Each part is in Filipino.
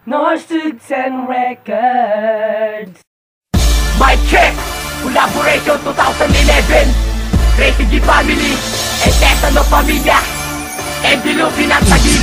North to 10 Records. Mic check! Collaboration 2011. Refugee Family and Tetano Pamilya and Dilupin at Taguig.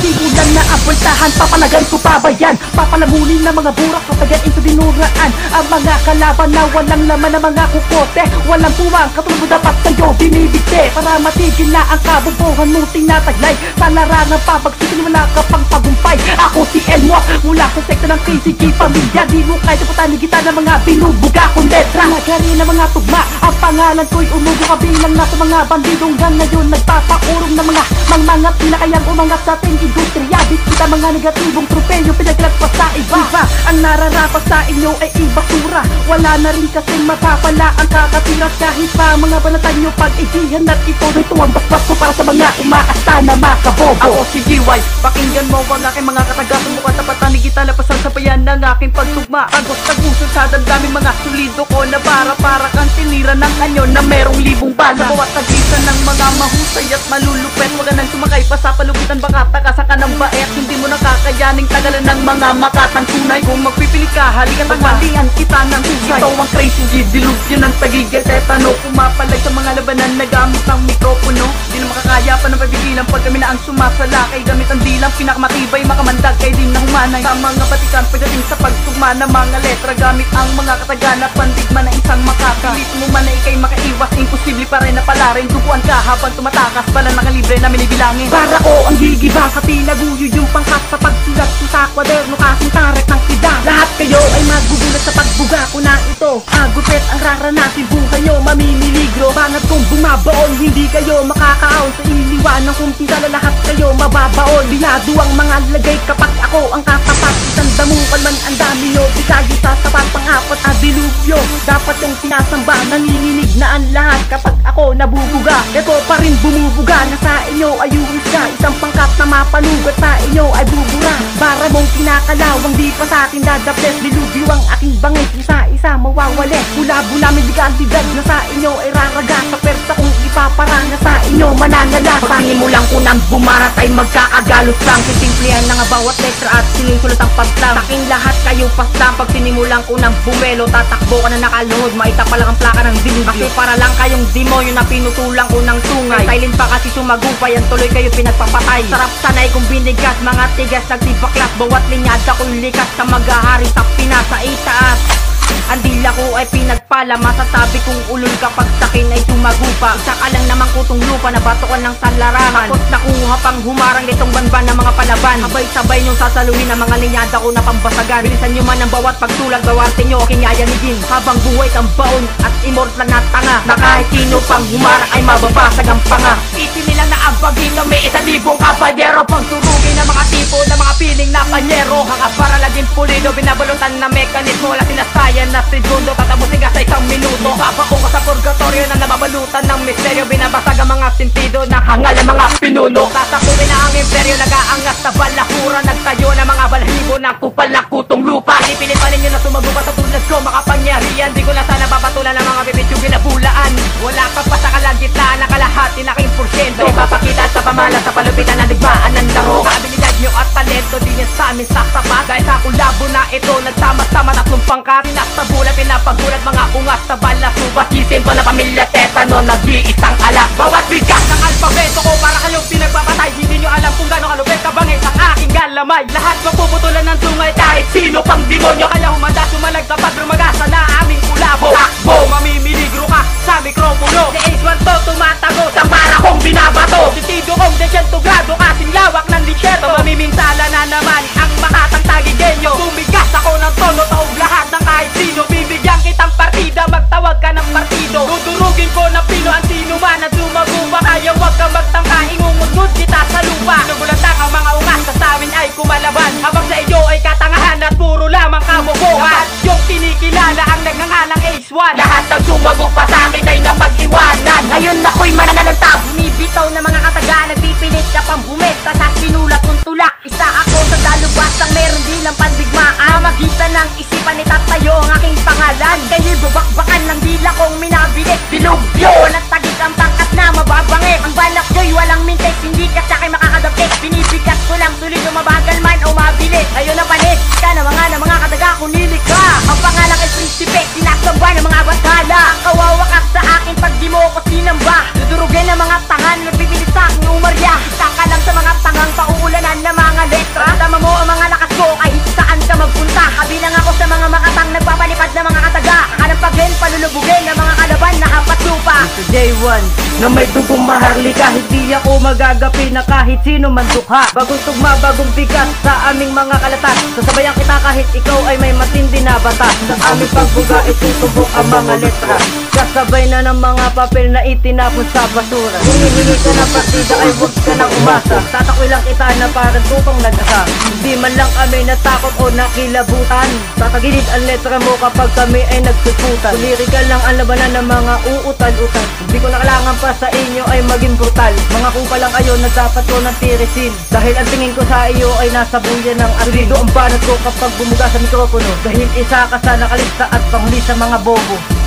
Sibulan na aboltahan, papalagan ko pa ba yan? Papalamunin na mga burak, patagan into dinuraan ang mga kalaban na walang laman na mga kukote. Walang puwang, katulad mo dapat sa'yo binibigte para matigil na ang kabubuhan mong tinataglay. Sa larangang pabagsikin, wala ka pang tagumpay. Ako si Elmo, mula sa sekta ng KCG Pamilya. Di mo kahit patanigitan ng mga binubuga kong letra. Nagari ng mga tugma, ang pangalan ko'y umugo kabilang na sa mga bandidong gang ngayon nagpapaurong ng mga mangmangat na kayang umangat sa ating industriya. Bit kita mga negatibong tropeyo pinaglaspas sa iba. Ang nararapat sa inyo ay ibasura. Wala na rin kasing matapala ang kakatiras. Kahit pa mga banatan nyo pag-igihan at ito ito ang basbas ko para sa mga umaasta na makabobo. Ako si GY, pakinggan mo ang aking mga kataga. Sumukat na patanigitan na pasasabayan ng aking pagtugma. Agos taguso sa damdaming mga sulido ko na para kang tinira ng anyo na merong libong bala. Sa bawat tagisan ng mga mahusay at malulupet, wag ka nang sumakay pa sa palupitan. Baka takasan ka ng baet, hindi mo nakakayaning tagalan ng mga makatang tunay. Kung magpipili ka, halika tagmalian kita ng husay. Ito ang crazy G, delusion ng tagigil tetano. Pumapalag sa mga labanan na gamit ng mikropono. Di na makakaya pa ng pabigilan pag kami na ang sumasalakay. Gamit ang dilang pinakamatibay, makamandag kay din na humanay. Sa mga batikan pagdating sa pagtugma ng mga letra, gamit ang mga katagana, pandigma na isang makaka. Pilit mo man na ikay makaiwas, imposible pa rin na palarin. Duguan ka habang tumatakas, bala na kalibre namin ibilangin. Para ko ang gigiba sa tinaguyo yung pangkat sa pagsulat ko sa kwaderno kasing tarek ng pida. Lahat kayo ay magugulat sa pagbuga ko na ito. Agupet ang raranasin, buhay nyo mamimiligro. Bangat kong bumabaon, hindi kayo makakaon sa iliwanang kung pisala lahat kayo mababaon. Binado ang mga lagay kapag ako ang katapat. Isang damukan man ang dami nyo, di kayo sasapat pang-apat at dilupyo. Dapat yung sinasamba, nanginginig na ang lahat kapag ako nabubuga. Ito pa rin bumubuga na sa inyo ay uwisga. Isang pangkat na mapanugat sa inyo ay bubura. Para mong kinakalawang di pa sa akin dadaples. Dilubyo ang aking bangay, isa-isa mawawali. Bula-bula may bigan-bigan na sa inyo ay raraga. Sa persa kong ipaparanga sa inyo mananala. Pagnimulang ko nang bumarat ay magkakagalos lang. Sisimplihan na nga bawat letra at sinusulat ang paglang. Saking lahat kayo paslang. Pag sinimulang ko ng bumelo, tatakbo ka na nakaluhod. Maita pa lang ang plaka ng dilubyo. Kasi para lang kayong demonyo na pinutulang ko ng tungay. Silent pa kasi sumagupay, ang tuloy kayo pinagpapatay. Sarap sanay kung binigas, mga tigas nagtibaklas. Bawat linyada ko'y likas sa mag-ahari sa Pinas sa itaas. Ang dila ko ay pinagpala, masasabi kong ulol kapag sakin ay sumagupa. Isa ka lang naman kutong lupa na batukan ng sanlarangan. Tapos nakuha pang humarang itong banban ng mga palaban. Sabay-sabay niyong sasaluhin ang mga linyada ko na pambasagan. Bilisan niyo man ang bawat pagsulat, bawasin niyo aking yayanigin. Habang buhay kang baon at immortal na tanga, na kahit sino pang humarang ay mababasag ang panga. Isip nilang naabagin na may 1,000 kabalyero. Pang surugin ng mga tipo na mga piling na panyero. Hanggang para laging pulido, binabalutan na mekanismo. Wala sinasayan na segundo, tatapusin ka sa 1 minuto. Babaong ka sa purgatorio na nababalutan ng misteryo. Binabasag ang mga sentido na hangal ang mga pinuno. Tatakupin na ang imperyo, nag-aangas sa balahura. Nagtayo ng mga balahibo ng kupal na kutong lupa. Pinipilit pa ninyo na sumagupa sa tulad ko, makapangyarihan. Di ko na sana babatulan ng mga bibit yung ginabulaan. Wala ka pa sa kalagitnaan na kalahati na king porsyento. Ipapakita sa pamala sa palupitan na digmaan ng laro. Abilidad nyo at talento, di niya sa amin sasapat. Dahil sa kulabo na ito, nagsama-sama 3 pangkat. Pinapagulat, pinapagulat, mga ungas sa balas. Subakisin ko na pamilya tetano, nag-iisang alak. Bawat bigas ng alpabeto ko para kayong pinagpapatay. Hindi nyo alam kung gano'ng kalupit kabangay sa aking galamay. Lahat mapuputulan ng tungay kahit sino pang demonyo. Kaya humanda, sumalag kapag lumagasa na aming kulabo. Takbo, mamimiligro ka sa mikropono. Si H1 to tumatago sa para kong binabato. Sitido kong desyentogrado kasing lawak ng disyerto. Mamimintala na naman ang makatang tagigenyo. Tumigas ako ng tono, taog lahat ng kahit sino. Bibigyan kitang partida, magtawag ka ng partido. Dudurugin ko na pino ang sino man at sumagupa. Kaya wag kang magtangka, ingungudngud kita sa lupa. Nagulantang ang mga ungas, sa amin ay kumalaban. Habang sa iyo ay katangahan at puro lamang kabobohan. Yung tinikilala ang nagngangalang H1. Lahat ng sumagupa sa akin ay napag-iwanan. Ngayon ako'y mananalantap. Bumibitaw na mga kataga, nagpipilit ka pang bumesta sa sinulat kong tulak. Isa ako sa dalubasang meron dilang pandigmaan. Magitan ng isipan ni tatayo ang aking pangalan. Kayo'y babakbakan ng dila kong minabilis. Dilubyo at tagig ang pangkat na mababangit. Ang balak ko'y walang mintes, hindi ka sa'kin makakadapit. Binibigas ko lang sulit mabagal man o mabilis. Ayun ang panis ka na mga kataga kunilig ka. Ang pangalan ay prinsipe, sinasamba ng mga batala. Kawawa ka sa akin pag di mo ko sinamba. Dudurugin ng mga tangan, nagpipilit sa aking umarya. Isa ka lang sa mga tangang pauulanan ng mga letra. Tama mo ang mga lakas ko kahit saan ka magpunta. Kabilang ako sa mga makatang nagpapalipad ng mga kataga. Kalampagin, palulubugin ng mga kalaban na hapat lupa. Sa day one, na may dugong maharlika, hindi ako magagapi na kahit sino man dukha. Bagong tugma, bagong bigas sa aming mga kalatas. Sasabayan kita kahit ikaw ay may matindi na batas. Sa aming pagbuga, itutubok ang mga letra. Kasabay na ng mga papel na itinapon sa basura. Kung hihingi ka ng partida ay huwag ka nang umasa. Tatakoy lang kita na parang tutong nag-asa. Hindi man lang kami natakot o nakilabutan. Tatagilid ang letra mo kapag kami ay nagsusutan. Lirikal lang ang labanan ng mga uutal-utal. Hindi ko na kailangan pa sa inyo ay maging brutal. Mga kupa lang kayo na dapat ko ng tirisin. Dahil ang tingin ko sa iyo ay nasa buya ng arido. Ang banat ko kapag bumuga sa mikropono. Dahil isa ka sa nakalista at panghuli sa mga bobo.